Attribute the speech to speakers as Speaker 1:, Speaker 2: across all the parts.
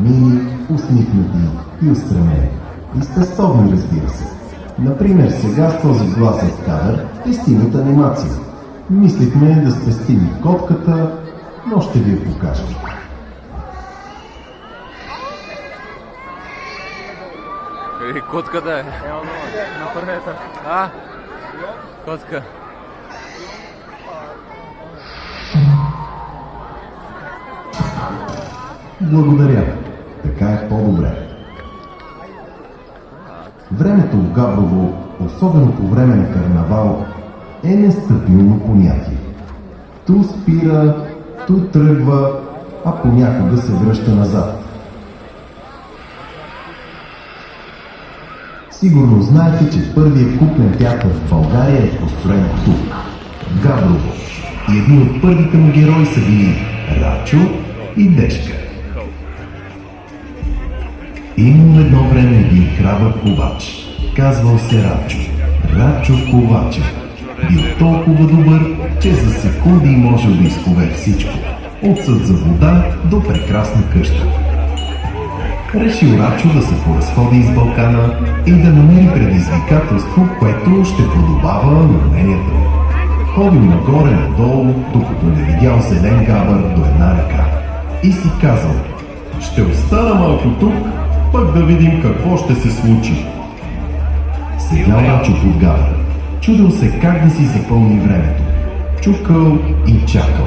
Speaker 1: Мили, усмихнати и устремени. И спестовни, разбира се. Например, сега с този гласен кадър тестимат анимация. Мислихме да спестим и котката, но ще ви я покажа.
Speaker 2: Котката е. Напред. Котка.
Speaker 1: Благодаря. Така е по-добре. Времето в Габрово, особено по време на карнавал, е нестабилно понятие. Ту спира, ту тръгва, а понякога се връща назад. Сигурно знаете, че първият куклен театър в България е построен тук, в Габрово. И едни от първите му герои са били Рачо и Дешка. Имало едно време един храбър ковач. Казвал се Рачо. Рачо Ковача. Бил толкова добър, че за секунди можел да изкове всичко. От съд за вода до прекрасна къща. Решил Рачо да се поразходи из Балкана и да намери предизвикателство, което ще подобава на уменията му. Ходил нагоре-надолу, докато не видял зелен габър до една ръка. И си казал: ще остана малко тук, пък да видим какво ще се случи. Седял Рачо под габъра. Чудил се как да си запълни времето. Чукал и чакал.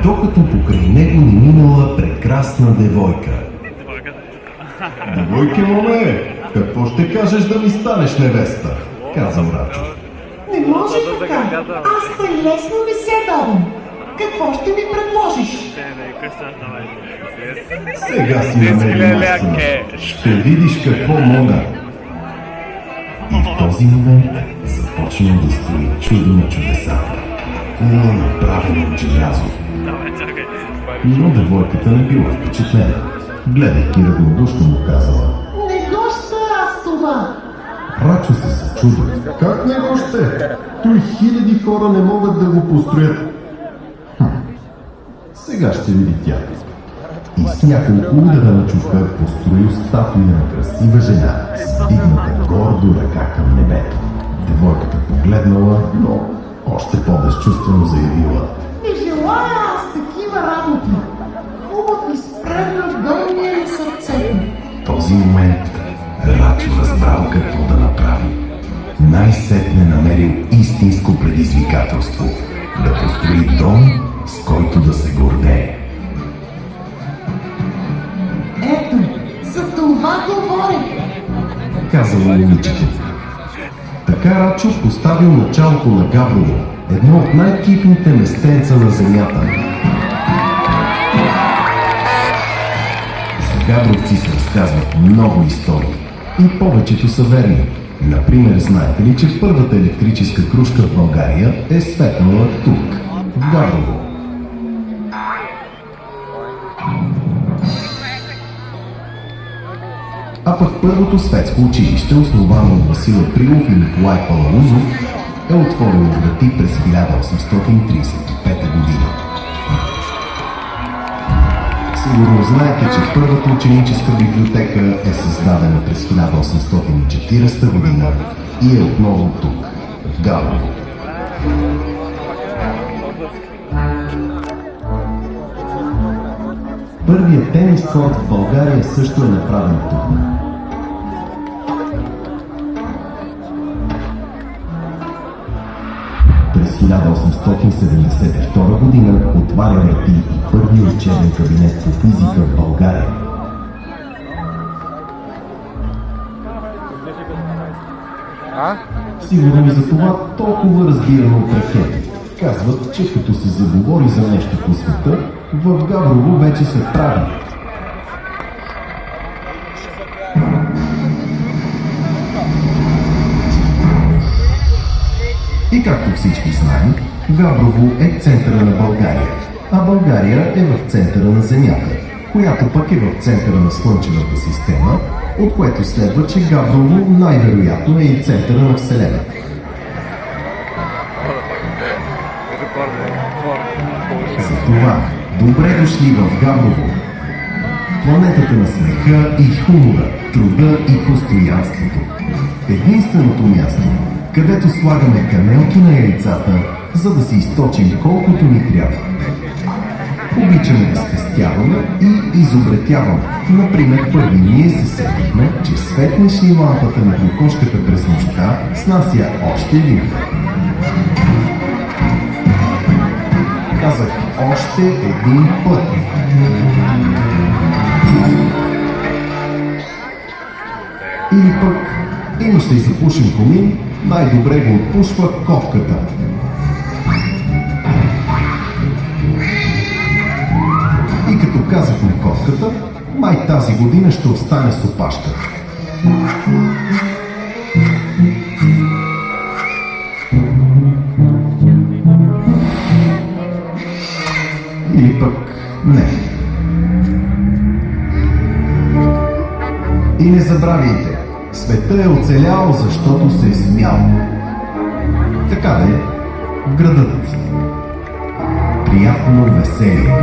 Speaker 1: Докато покрай него не минала прекрасна девойка. Девойке, моме, какво ще кажеш да ми станеш невеста? Казал Рачо.
Speaker 3: Не може така. Аз тъй лесно не се давам. Какво ще ми предложиш?
Speaker 1: Сега си намери майстора. Ще видиш какво мога. И в този момент започна да строи чудо на чудесата. Кула, направена от желязо. Но девойката не била впечатлена. Гледайки равнодушно му казала:
Speaker 3: Не го ще аз това.
Speaker 1: Рачо се зачуди. Как не го ще? Той хиляди хора не могат да го построят. Сега ще види тя. И с няколко удара на чука построил статуя на красива жена, вдигната гордо ръка към небето. Девойката погледнала, но още по-безчувствено заявила:
Speaker 3: Не желая аз такива работи. Хубав и спрегнат гъл ми е на сърцето.
Speaker 1: В този момент Рачо разбрал какво да направи. Най-сетне намерил истинско предизвикателство – да построи дом, с който да се гордее.
Speaker 3: Ето, за това говоря.
Speaker 1: Казало момичето. Така Рачо поставил началото на Габрово, едно от най-кипните местенца на земята. За габровци се разказват много истории и повечето са верни. Например, знаете ли, че първата електрическа крушка в България е светнала тук, в Габрово? А пък първото светско училище, основано от Васил Априлов и Николай Палаузов, е отворило врати през 1835 година. Сигурно знаете, че първата ученическа библиотека е създадена през 1840 година и е отново тук, в Габрово. Първият тенис корт в България също е направен тук. През 1872 година отваря врати и първият учебен кабинет по физика в България. Сигурно и за това толкова разбирано от ракети. Казват, че като се заговори за нещо по света, в Габрово вече се прави. И както всички знаем, Габрово е центъра на България, а България е в центъра на Земята, която пък е в центъра на Слънчевата система, от което следва, че Габрово най-вероятно е и центъра на Вселената. Затова Добре дошли в Габрово, планетата на смеха и хумора, труда и постоянството. Единственото място, където слагаме канелки на яйцата, за да си източим колкото ни трябва. Обичаме да спестяваме и изобретяваме. Например, първи ние се сетихме, че светнеш ли лампата на кокошката през нощта, снася още един път. Казах още един път. Или пък, имаш ли запушен комин, най-добре го отпушва котката. И като казахме котката, май тази година ще остане с опашка. Или пък не. И не забравяйте, света е оцелял, защото се е смял. Така де, в градът. Приятно веселие!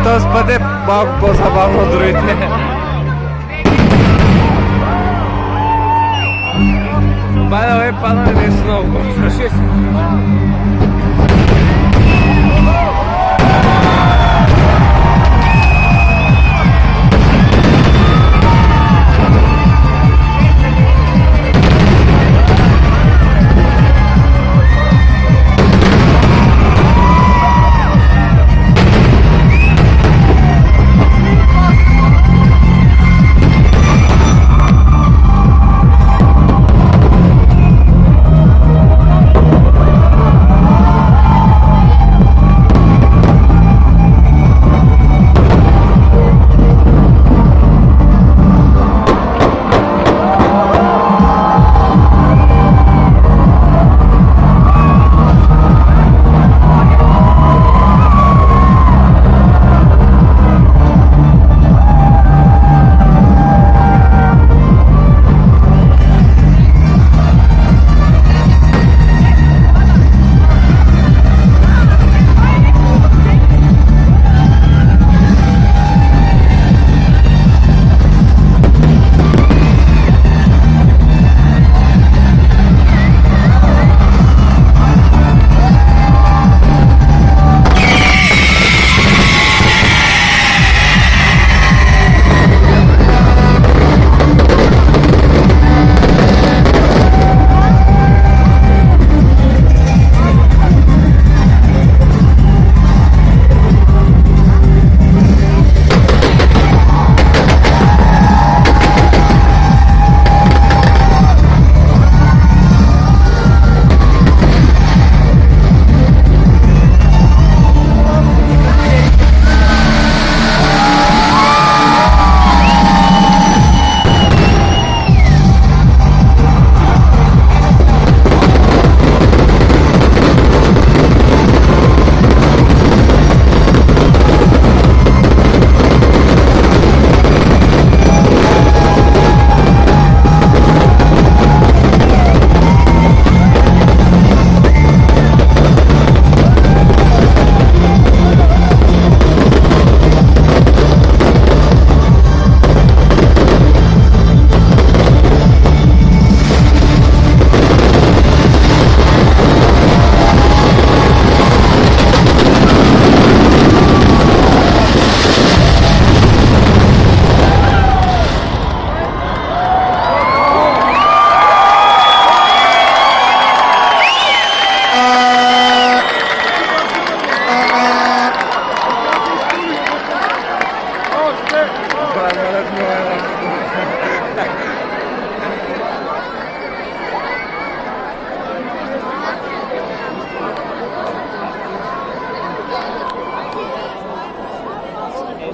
Speaker 2: Този път е малко по-забавно от другите. By the way, падане не е много.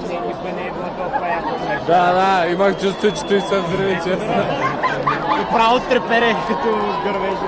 Speaker 4: никой не е било толкова яко човек.
Speaker 2: Да, имах чувство, че той се взриви, честно.
Speaker 4: И право треперех, като гървеше.